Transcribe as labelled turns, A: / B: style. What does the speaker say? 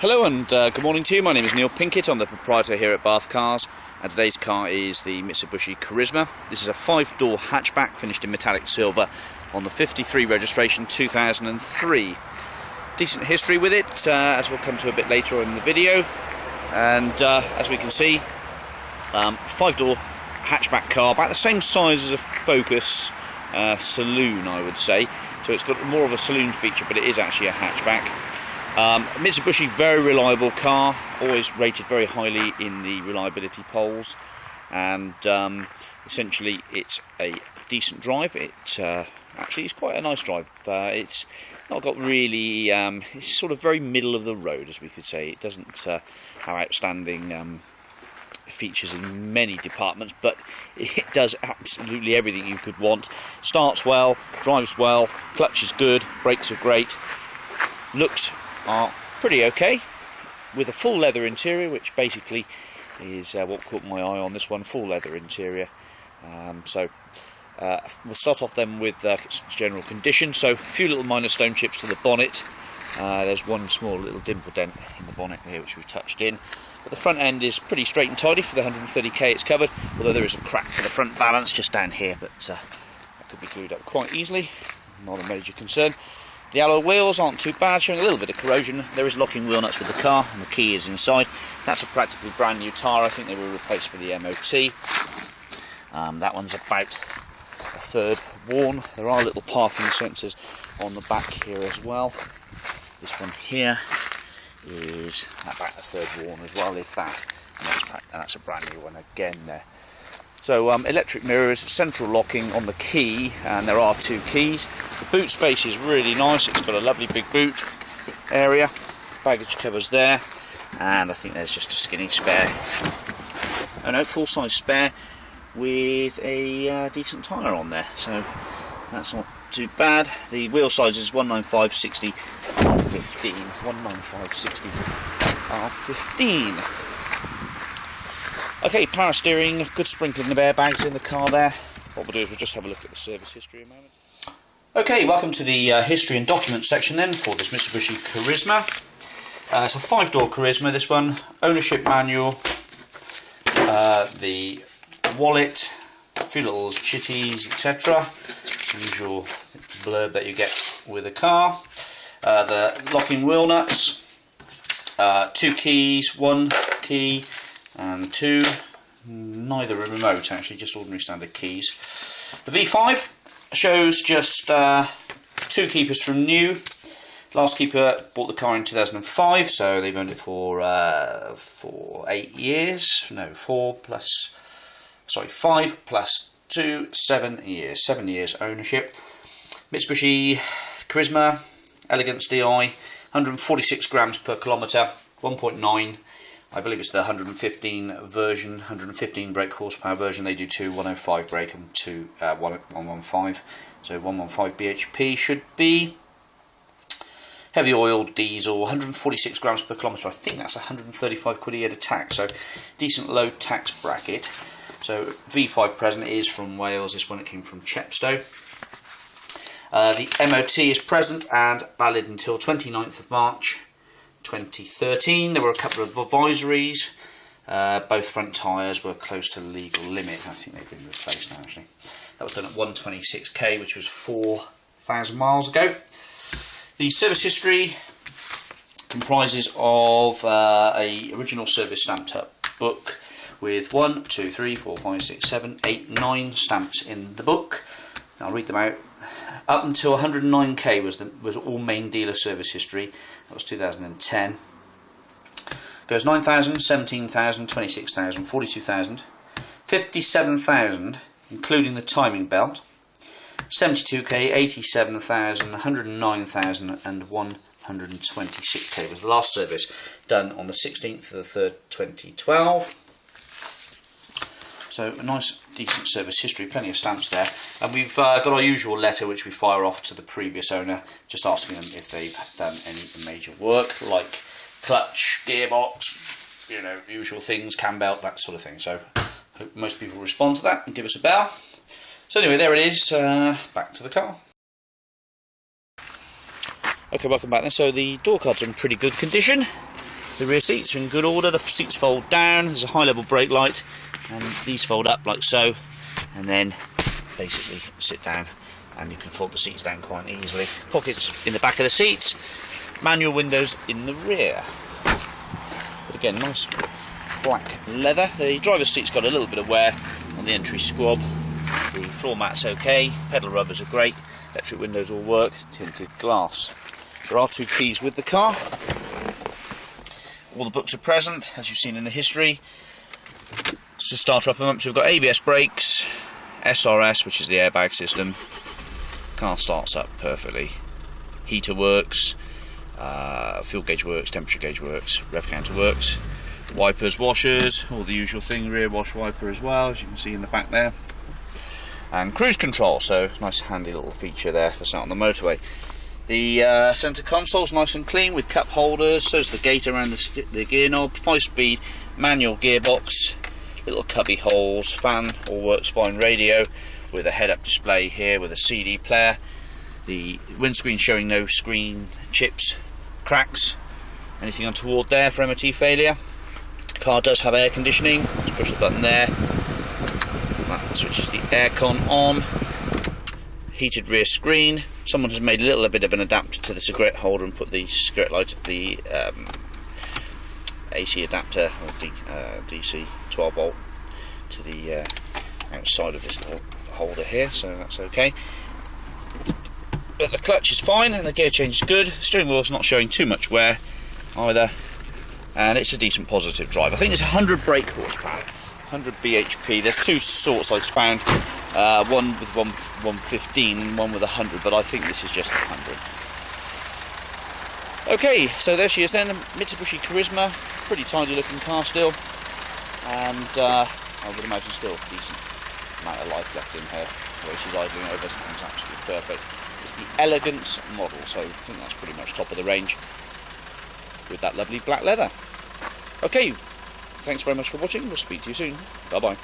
A: Hello and good morning to you. My name is Neil Pinkett. I'm the proprietor here at Bathcars, and today's car is the Mitsubishi Carisma. This is a 5-door hatchback finished in metallic silver on the 53 registration 2003. Decent history with it, as we'll come to a bit later in the video. And as we can see, 5-door hatchback car, about the same size as a Focus saloon, I would say. So it's got more of a saloon feature, but it is actually a hatchback. Mitsubishi, very reliable car, always rated very highly in the reliability polls, and essentially it's a decent drive. It actually is quite a nice drive. It's not got really, it's sort of very middle of the road, as we could say. It doesn't have outstanding features in many departments, but it does absolutely everything you could want. Starts well, drives well, clutch is good, brakes are great, looks are pretty okay, with a full leather interior, which basically is what caught my eye on this one, full leather interior. We'll start off then with general condition. So a few little minor stone chips to the bonnet. There's one small little dimple dent in the bonnet here which we've touched in, but the front end is pretty straight and tidy for the 130k it's covered, although there is a crack to the front valance just down here, but that could be glued up quite easily, not a major concern. The alloy wheels aren't too bad, showing a little bit of corrosion. There is locking wheel nuts with the car, and the key is inside. That's a practically brand new tyre. I think they were replaced for the MOT. That one's about a third worn. There are little parking sensors on the back here as well. This one here is about a third worn as well, if that. And that's a brand new one again there. So electric mirrors, central locking on the key, and there are two keys. The boot space is really nice. It's got a lovely big boot area, baggage covers there, and I think there's just a skinny spare. Oh no, full-size spare with a decent tyre on there, so that's not too bad. The wheel size is 195/60 R15. 195/60 R15. Okay, power steering, good sprinkling of airbags in the car there. What we'll do is we'll just have a look at the service history a moment. Okay, welcome to the history and documents section then for this Mitsubishi Carisma. It's a 5-door Carisma, this one. Ownership manual, the wallet, a few little chitties, etc. Usual blurb that you get with a car. The locking wheel nuts, 2 keys, 1 key, and 2, neither a remote actually, just ordinary standard keys. The V5 shows just 2 keepers from new. Last keeper bought the car in 2005, so they've owned it for 8 years. No, 5 plus 2, 7 years. 7 years ownership. Mitsubishi Carisma, Elegance DI, 146 grams per kilometre, 1.9. I believe it's the 115 version, 115 brake horsepower version. They do 2 105 brake and 2 115. So 115 bhp should be. Heavy oil diesel, 146 grams per kilometre. I think that's 135 quid a year to tax. So decent low tax bracket. So V5 present is from Wales. This one it came from Chepstow. The MOT is present and valid until 29th of March. 2013. There were a couple of advisories. Both front tyres were close to the legal limit. I think they've been replaced now actually. That was done at 126k, which was 4,000 miles ago. The service history comprises of a original service stamped up book with 1, 2, 3, 4, 5, 6, 7, 8, 9 stamps in the book. I'll read them out. Up until 109k was all main dealer service history. That was 2010. Goes 9,000, 17,000, 26,000, 42,000, 57,000, including the timing belt. 72k, 87,000, 109,000, and 126k was the last service done on the 16th of the 3rd, 2012. So a nice, decent service history, plenty of stamps there. And we've got our usual letter which we fire off to the previous owner, just asking them if they've done any major work, like clutch, gearbox, you know, usual things, cam belt, that sort of thing. So hope most people respond to that and give us a bell. So anyway, there it is, back to the car. Okay, welcome back then. So the door cards are in pretty good condition. The rear seats are in good order. The seats fold down. There's a high level brake light, and these fold up like so, and then basically sit down, and you can fold the seats down quite easily. Pockets in the back of the seats, manual windows in the rear. But again, nice black leather. The driver's seat's got a little bit of wear on the entry squab. The floor mat's okay, pedal rubbers are great, electric windows all work, tinted glass. There are 2 keys with the car. All the books are present, as you've seen in the history. Let's just start her up a moment. So we've got ABS brakes, SRS, which is the airbag system. Car starts up perfectly. Heater works, fuel gauge works, temperature gauge works, rev counter works. Wipers, washers, all the usual thing, rear wash wiper as well, as you can see in the back there. And cruise control, so nice handy little feature there for sat on the motorway. The centre console's nice and clean with cup holders, so is the gate around the gear knob, 5-speed manual gearbox, little cubby holes, fan, all works fine, radio with a head-up display here with a CD player. The windscreen showing no screen chips, cracks, anything untoward there for MOT failure. Car does have air conditioning. Let's push the button there. That switches the aircon on. Heated rear screen. Someone has made a little bit of an adapter to the cigarette holder and put the cigarette light, the AC adapter or DC 12 volt to the outside of this little holder here, so that's okay. But the clutch is fine and the gear change is good. Steering wheel's not showing too much wear either. And it's a decent positive drive. I think it's 100 brake horsepower, 100 bhp. There's 2 sorts I've found, one with 115 and one with 100, but I think this is just 100. Okay, so there she is then, the Mitsubishi Carisma, pretty tidy looking car still, and I would imagine still a decent amount of life left in her. The way she's idling over sounds absolutely perfect. It's the Elegance model, so I think that's pretty much top of the range, with that lovely black leather. Okay, thanks very much for watching. We'll speak to you soon. Bye bye.